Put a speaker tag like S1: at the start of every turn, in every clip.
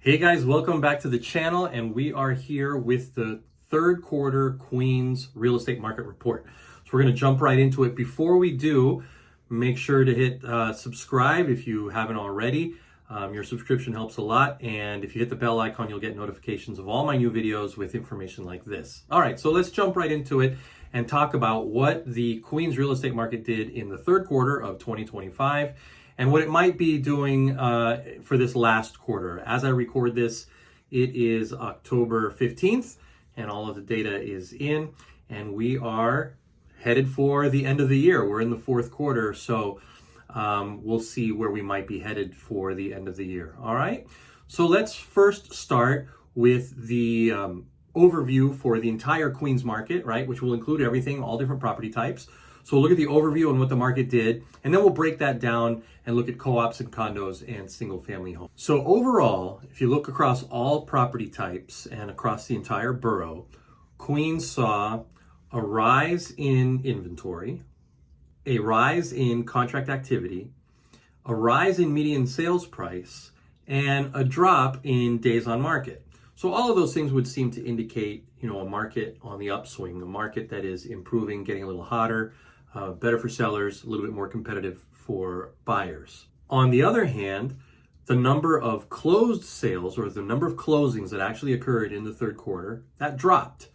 S1: Hey guys, welcome back to the channel, and we are here with the third quarter Queens real estate market report. So we're going to jump right into it. Before we do, make sure to hit subscribe if you haven't already. Your subscription helps a lot, and if you hit the bell icon, you'll get notifications of all my new videos with information like this. All right, so let's jump right into it and talk about what the Queens real estate market did in the third quarter of 2025. And what it might be doing for this last quarter. As I record this, it is October 15th, and all of the data is in, and we are headed for the end of the year. We're in the fourth quarter, so we'll see where we might be headed for the end of the year. All right, so let's first start with the overview for the entire Queens market, right, which will include everything, all different property types. So we'll look at the overview on what the market did, and then we'll break that down and look at co-ops and condos and single family homes. So overall, if you look across all property types and across the entire borough, Queens saw a rise in inventory, a rise in contract activity, a rise in median sales price, and a drop in days on market. So all of those things would seem to indicate, a market on the upswing, a market that is improving, getting a little hotter, better for sellers, a little bit more competitive for buyers. On the other hand, the number of closed sales, or the number of closings that actually occurred in the third quarter, that dropped.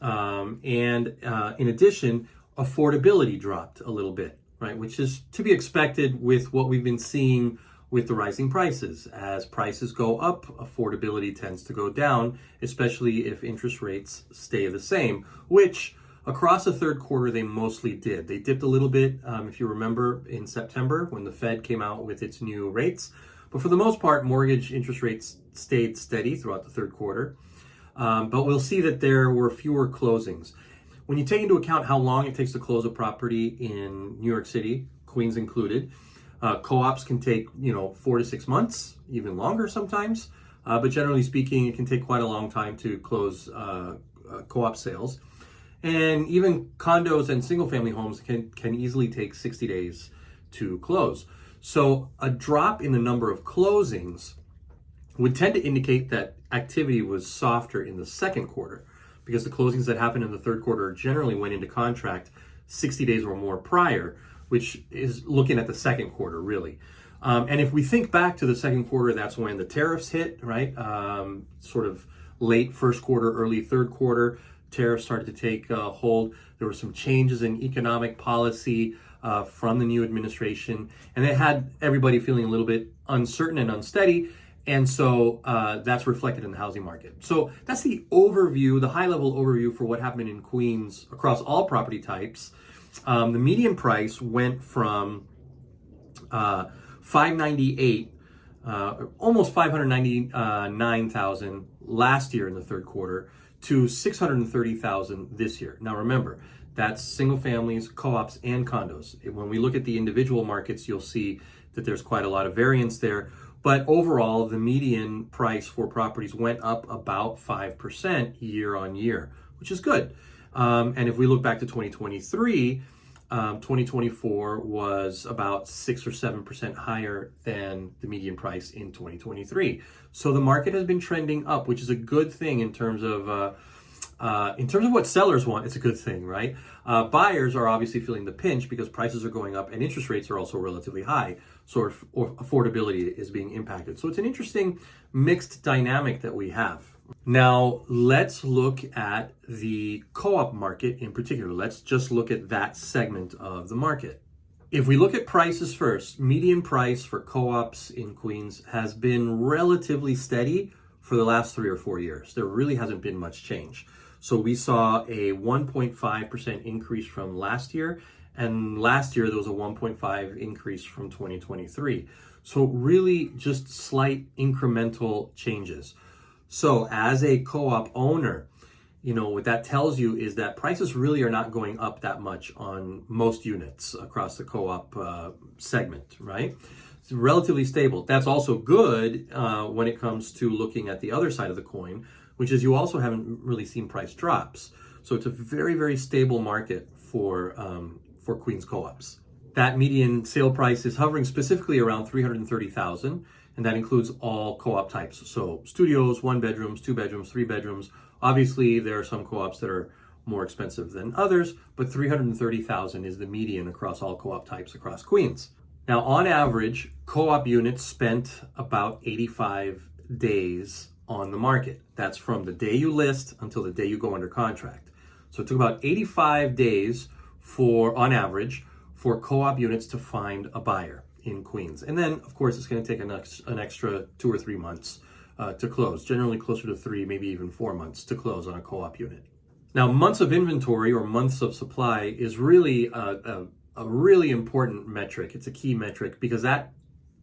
S1: In addition, affordability dropped a little bit, right? Which is to be expected with what we've been seeing with the rising prices. As prices go up, affordability tends to go down, especially if interest rates stay the same, which across the third quarter, they mostly did. They dipped a little bit, if you remember, in September when the Fed came out with its new rates. But for the most part, mortgage interest rates stayed steady throughout the third quarter. But we'll see that there were fewer closings. When you take into account how long it takes to close a property in New York City, Queens included, co-ops can take, 4 to 6 months, even longer sometimes. But generally speaking, it can take quite a long time to close co-op sales. And even condos and single family homes can easily take 60 days to close. So a drop in the number of closings would tend to indicate that activity was softer in the second quarter, because the closings that happened in the third quarter generally went into contract 60 days or more prior, which is looking at the second quarter, really. And if we think back to the second quarter, that's when the tariffs hit, right? Sort of late first quarter, early third quarter. Tariffs started to take hold. There were some changes in economic policy from the new administration, and it had everybody feeling a little bit uncertain and unsteady. And so that's reflected in the housing market. So that's the overview, the high-level overview for what happened in Queens across all property types. The median price went from $598, almost $599,000 last year in the third quarter, to $630,000 this year. Now remember, that's single families, co-ops, and condos. When we look at the individual markets, you'll see that there's quite a lot of variance there. But overall, the median price for properties went up about 5% year on year, which is good. And if we look back to 2023, 2024 was about 6 or 7% higher than the median price in 2023. So the market has been trending up, which is a good thing in terms of what sellers want. It's a good thing, right? Buyers are obviously feeling the pinch because prices are going up and interest rates are also relatively high. So affordability is being impacted. So it's an interesting mixed dynamic that we have. Now, let's look at the co-op market in particular. Let's just look at that segment of the market. If we look at prices first, median price for co-ops in Queens has been relatively steady for the last 3 or 4 years. There really hasn't been much change. So we saw a 1.5% increase from last year, and last year there was a 1.5 increase from 2023. So really just slight incremental changes. So as a co-op owner, what that tells you is that prices really are not going up that much on most units across the co-op segment, right? It's relatively stable. That's also good when it comes to looking at the other side of the coin, which is you also haven't really seen price drops. So it's a very, very stable market for Queens co-ops. That median sale price is hovering specifically around $330,000. and that includes all co-op types. So studios, 1 bedrooms, 2 bedrooms, 3 bedrooms. Obviously, there are some co-ops that are more expensive than others, but $330,000 is the median across all co-op types across Queens. Now, on average, co-op units spent about 85 days on the market. That's from the day you list until the day you go under contract. So it took about 85 days on average, for co-op units to find a buyer in Queens. And then, of course, it's going to take an extra 2 or 3 months to close, generally closer to 3, maybe even 4 months to close on a co-op unit. Now, months of inventory or months of supply is really a really important metric. It's a key metric because that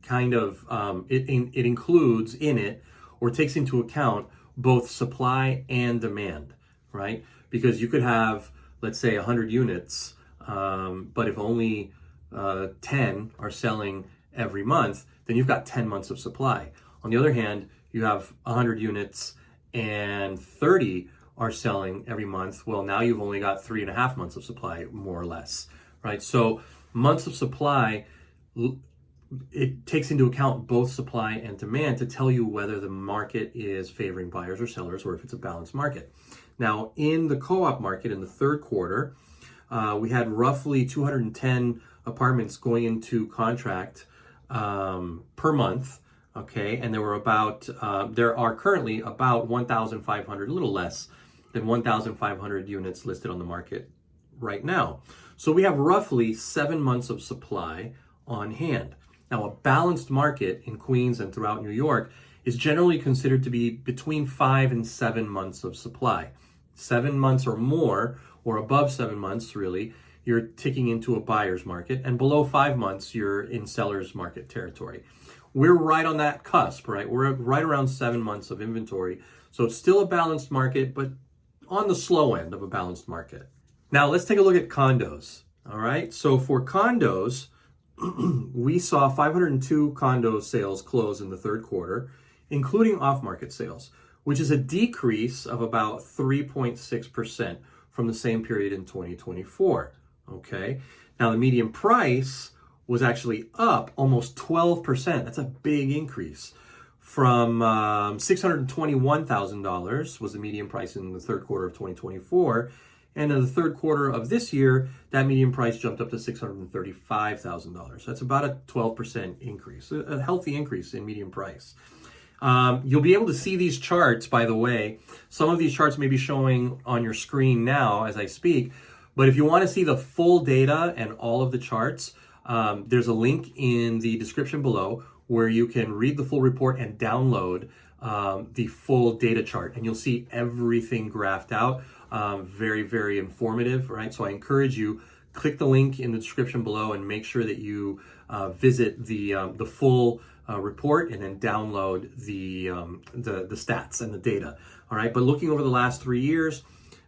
S1: kind of, it includes in it or takes into account both supply and demand, right? Because you could have, let's say, 100 units, but if only 10 are selling every month, then you've got 10 months of supply. On the other hand, you have 100 units and 30 are selling every month. Well, now you've only got 3.5 months of supply, more or less, right? So months of supply, it takes into account both supply and demand to tell you whether the market is favoring buyers or sellers or if it's a balanced market. Now, in the co-op market in the third quarter, we had roughly 210 apartments going into contract per month. Okay, and there are currently about 1,500, a little less than 1,500 units listed on the market right now. So we have roughly 7 months of supply on hand. Now, a balanced market in Queens and throughout New York is generally considered to be between 5 and 7 months of supply. 7 months or more, or above 7 months, really, you're ticking into a buyer's market, and below 5 months, you're in seller's market territory. We're right on that cusp, right? We're right around 7 months of inventory. So it's still a balanced market, but on the slow end of a balanced market. Now let's take a look at condos, all right? So for condos, we saw 502 condo sales close in the third quarter, including off-market sales, which is a decrease of about 3.6% from the same period in 2024, okay? Now the median price was actually up almost 12%. That's a big increase. From $621,000 was the median price in the third quarter of 2024. And in the third quarter of this year, that median price jumped up to $635,000. That's about a 12% increase, a healthy increase in median price. You'll be able to see these charts, by the way. Some of these charts may be showing on your screen now as I speak. But if you want to see the full data and all of the charts, there's a link in the description below where you can read the full report and download the full data chart, and you'll see everything graphed out. Very, very informative, right? So I encourage you, click the link in the description below and make sure that you visit the full report and then download the stats and the data. All right, but looking over the last 3 years,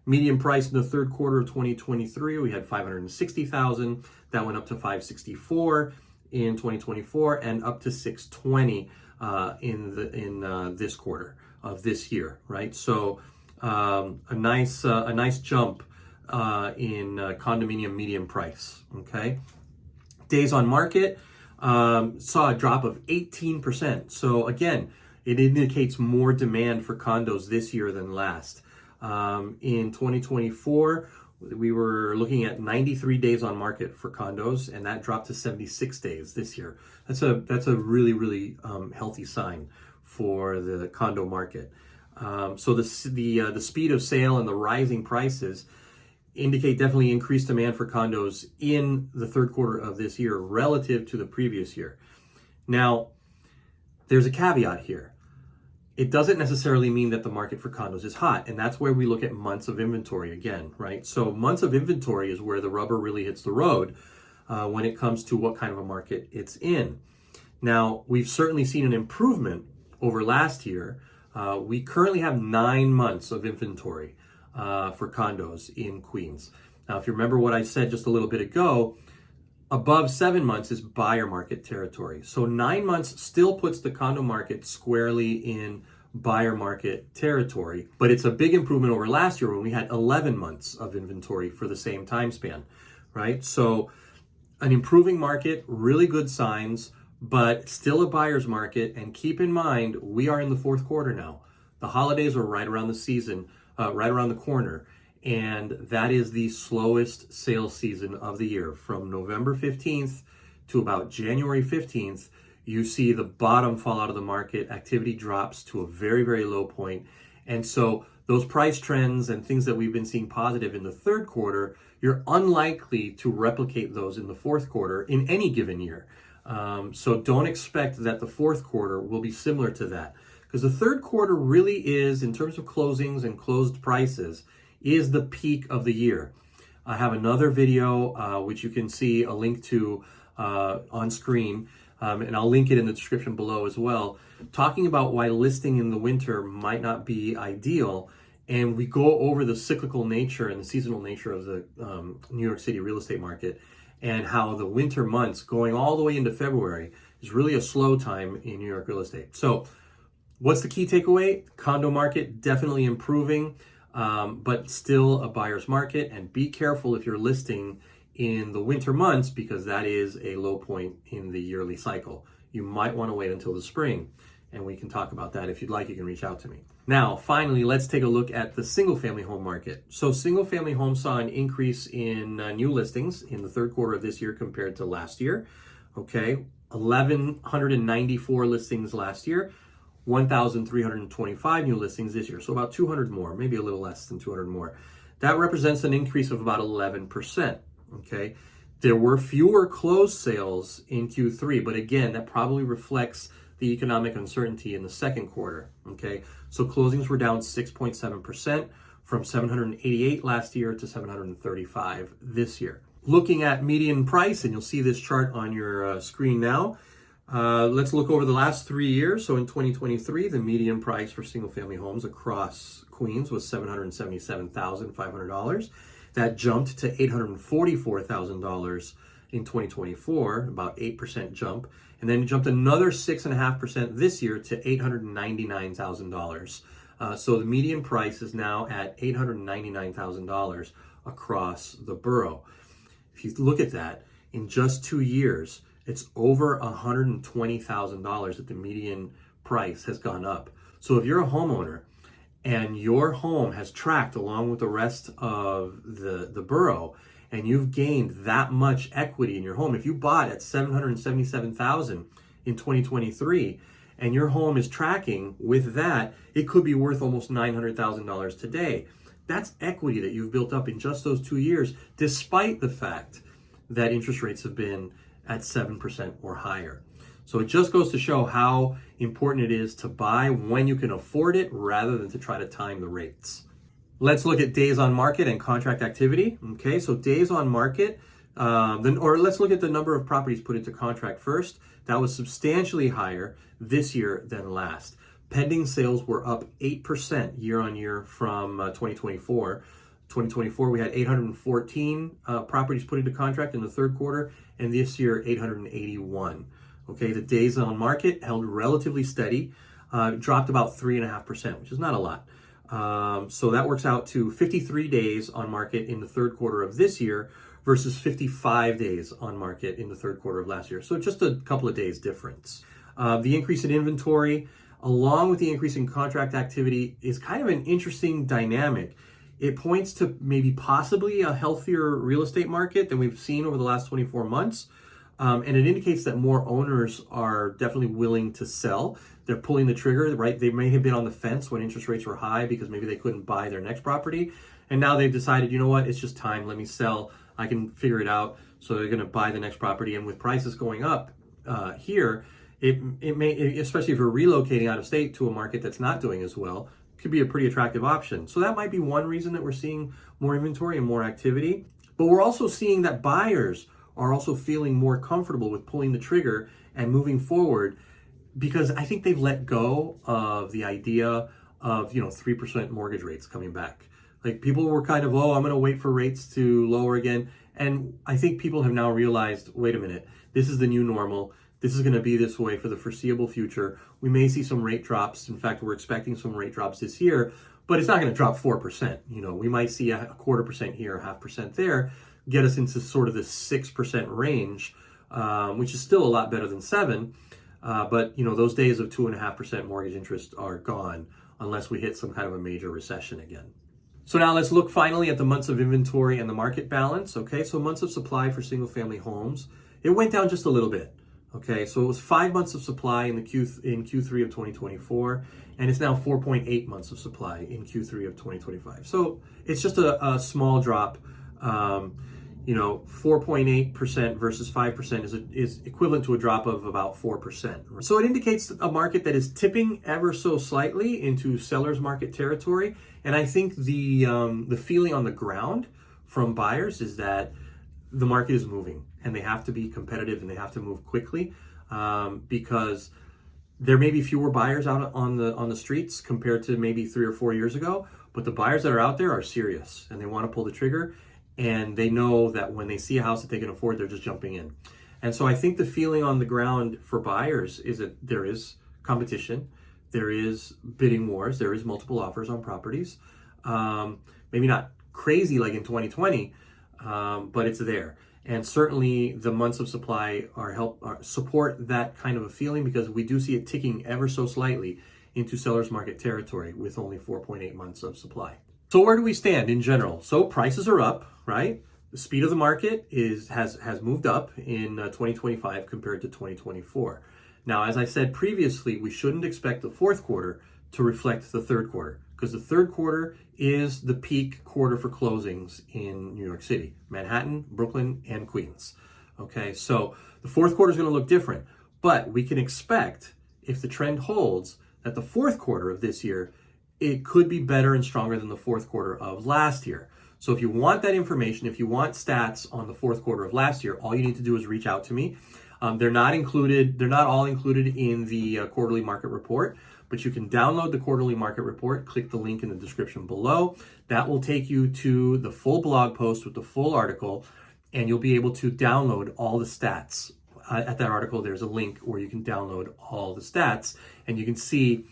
S1: median price in the third quarter of 2023, we had 560,000. That went up to 564 in 2024 and up to 620 in this quarter of this year, right? So a nice jump in condominium median price. Okay, days on market saw a drop of 18%. So again, it indicates more demand for condos this year than last. In 2024, we were looking at 93 days on market for condos, and that dropped to 76 days this year. That's a really, really healthy sign for the condo market. So the speed of sale and the rising prices indicate definitely increased demand for condos in the third quarter of this year relative to the previous year. Now, there's a caveat here. It doesn't necessarily mean that the market for condos is hot, and that's where we look at months of inventory again, right? So months of inventory is where the rubber really hits the road when it comes to what kind of a market it's in. Now, we've certainly seen an improvement over last year. We currently have 9 months of inventory for condos in Queens. Now, if you remember what I said just a little bit ago, above 7 months is buyer market territory. So 9 months still puts the condo market squarely in buyer market territory, but it's a big improvement over last year when we had 11 months of inventory for the same time span, right? So an improving market, really good signs. but still a buyer's market. And keep in mind, we are in the fourth quarter now. The holidays are right around the season, right around the corner. And that is the slowest sales season of the year. From November 15th to about January 15th, you see the bottom fall out of the market. Activity drops to a very, very low point. And so those price trends and things that we've been seeing positive in the third quarter, you're unlikely to replicate those in the fourth quarter in any given year. So don't expect that the fourth quarter will be similar to that, because the third quarter really is, in terms of closings and closed prices, is the peak of the year. I have another video, which you can see a link to on screen, and I'll link it in the description below as well, talking about why listing in the winter might not be ideal. And we go over the cyclical nature and the seasonal nature of the New York City real estate market, and how the winter months going all the way into February is really a slow time in New York real estate. So what's the key takeaway? Condo market definitely improving, but still a buyer's market. And be careful if you're listing in the winter months, because that is a low point in the yearly cycle. You might want to wait until the spring, and we can talk about that. If you'd like, you can reach out to me. Now, finally, let's take a look at the single-family home market. So single-family homes saw an increase in new listings in the third quarter of this year compared to last year. Okay, 1,194 listings last year, 1,325 new listings this year. So about 200 more, maybe a little less than 200 more. That represents an increase of about 11%. Okay, there were fewer closed sales in Q3, but again, that probably reflects the economic uncertainty in the second quarter. Okay, so closings were down 6.7% from 788 last year to 735 this year. Looking at median price, and you'll see this chart on your screen now. Let's look over the last 3 years. So in 2023, the median price for single family homes across Queens was $777,500. That jumped to $844,000 in 2024, about 8% jump. And then it jumped another 6.5% this year to $899,000. So the median price is now at $899,000 across the borough. If you look at that, in just 2 years, it's over $120,000 that the median price has gone up. So if you're a homeowner and your home has tracked along with the rest of the borough, and you've gained that much equity in your home, if you bought at $777,000 in 2023, and your home is tracking with that, it could be worth almost $900,000 today. That's equity that you've built up in just those 2 years, despite the fact that interest rates have been at 7% or higher. So it just goes to show how important it is to buy when you can afford it rather than to try to time the rates. Let's look at days on market and contract activity. Okay, so days on market, let's look at the number of properties put into contract first. That was substantially higher this year than last. Pending sales were up 8% year on year from 2024. 2024, we had 814 properties put into contract in the third quarter, and this year, 881. Okay, the days on market held relatively steady, dropped about 3.5%, which is not a lot. So that works out to 53 days on market in the third quarter of this year versus 55 days on market in the third quarter of last year. So just a couple of days difference. The increase in inventory, along with the increase in contract activity, is kind of an interesting dynamic. It points to maybe possibly a healthier real estate market than we've seen over the last 24 months. And it indicates that more owners are definitely willing to sell. They're pulling the trigger, right? They may have been on the fence when interest rates were high because maybe they couldn't buy their next property. And now they've decided, you know what, it's just time, let me sell. I can figure it out. So they're going to buy the next property. And with prices going up here, it may, especially if you're relocating out of state to a market that's not doing as well, could be a pretty attractive option. So that might be one reason that we're seeing more inventory and more activity. But we're also seeing that buyers are also feeling more comfortable with pulling the trigger and moving forward, because I think they've let go of the idea of 3% mortgage rates coming back. Like, people were kind of, I'm going to wait for rates to lower again. And I think people have now realized, wait a minute, this is the new normal. This is going to be this way for the foreseeable future. We may see some rate drops. In fact, we're expecting some rate drops this year, but it's not going to drop 4%. We might see a 0.25% here, 0.5% there, get us into sort of the 6% range. which is still a lot better than 7. But those days of 2.5% mortgage interest are gone unless we hit some kind of a major recession again. So now let's look finally at the months of inventory and the market balance. Okay, so months of supply for single family homes, it went down just a little bit. Okay, so it was 5 months of supply in Q3 of 2024, and it's now 4.8 months of supply in Q3 of 2025. So it's just a small drop. 4.8% versus 5% is equivalent to a drop of about 4%. So it indicates a market that is tipping ever so slightly into seller's market territory. And I think the feeling on the ground from buyers is that the market is moving and they have to be competitive and they have to move quickly because there may be fewer buyers out on the streets compared to maybe 3 or 4 years ago, but the buyers that are out there are serious and they want to pull the trigger. And they know that when they see a house that they can afford, they're just jumping in. And so I think the feeling on the ground for buyers is that there is competition, there is bidding wars, there is multiple offers on properties. Maybe not crazy like in 2020, but it's there. And certainly the months of supply support that kind of a feeling because we do see it ticking ever so slightly into seller's market territory with only 4.8 months of supply. So where do we stand in general? So prices are up, right? The speed of the market has moved up in 2025 compared to 2024. Now, as I said previously, we shouldn't expect the fourth quarter to reflect the third quarter because the third quarter is the peak quarter for closings in New York City, Manhattan, Brooklyn, and Queens. Okay, so the fourth quarter is going to look different, but we can expect, if the trend holds, that the fourth quarter of this year it could be better and stronger than the fourth quarter of last year. So if you want that information, if you want stats on the fourth quarter of last year, all you need to do is reach out to me. They're not all included in the quarterly market report, but you can download the quarterly market report, click the link in the description below. That will take you to the full blog post with the full article, and you'll be able to download all the stats. At that article, there's a link where you can download all the stats, and you can see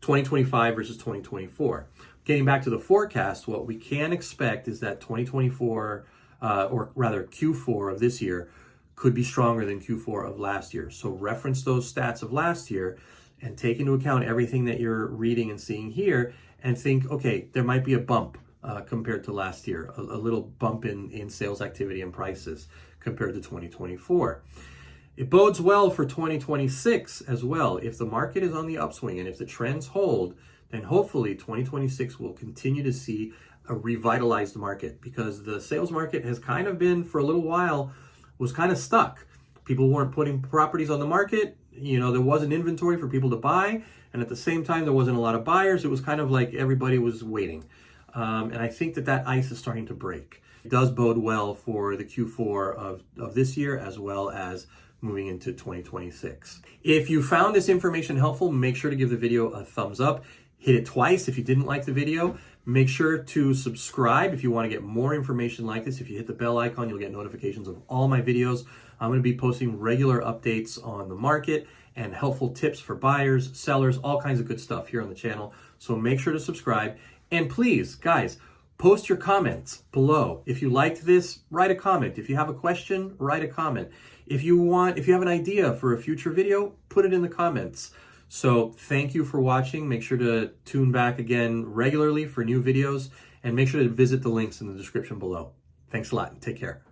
S1: 2025 versus 2024. Getting back to the forecast, what we can expect is that 2024, or rather Q4 of this year, could be stronger than Q4 of last year. So reference those stats of last year and take into account everything that you're reading and seeing here and think, okay, there might be a bump compared to last year, a little bump in sales activity and prices compared to 2024. It bodes well for 2026 as well. If the market is on the upswing and if the trends hold, then hopefully 2026 will continue to see a revitalized market because the sales market has kind of been, for a little while, was kind of stuck. People weren't putting properties on the market. There wasn't inventory for people to buy. And at the same time, there wasn't a lot of buyers. It was kind of like everybody was waiting. And I think that ice is starting to break. It does bode well for the Q4 of this year as well as moving into 2026. If you found this information helpful, make sure to give the video a thumbs up. Hit it twice if you didn't like the video. Make sure to subscribe if you want to get more information like this. If you hit the bell icon, you'll get notifications of all my videos. I'm going to be posting regular updates on the market and helpful tips for buyers, sellers, all kinds of good stuff here on the channel. So make sure to subscribe. And please, guys, post your comments below. If you liked this, write a comment. If you have a question, write a comment. If you have an idea for a future video, put it in the comments. So thank you for watching. Make sure to tune back again regularly for new videos and make sure to visit the links in the description below. Thanks a lot and take care.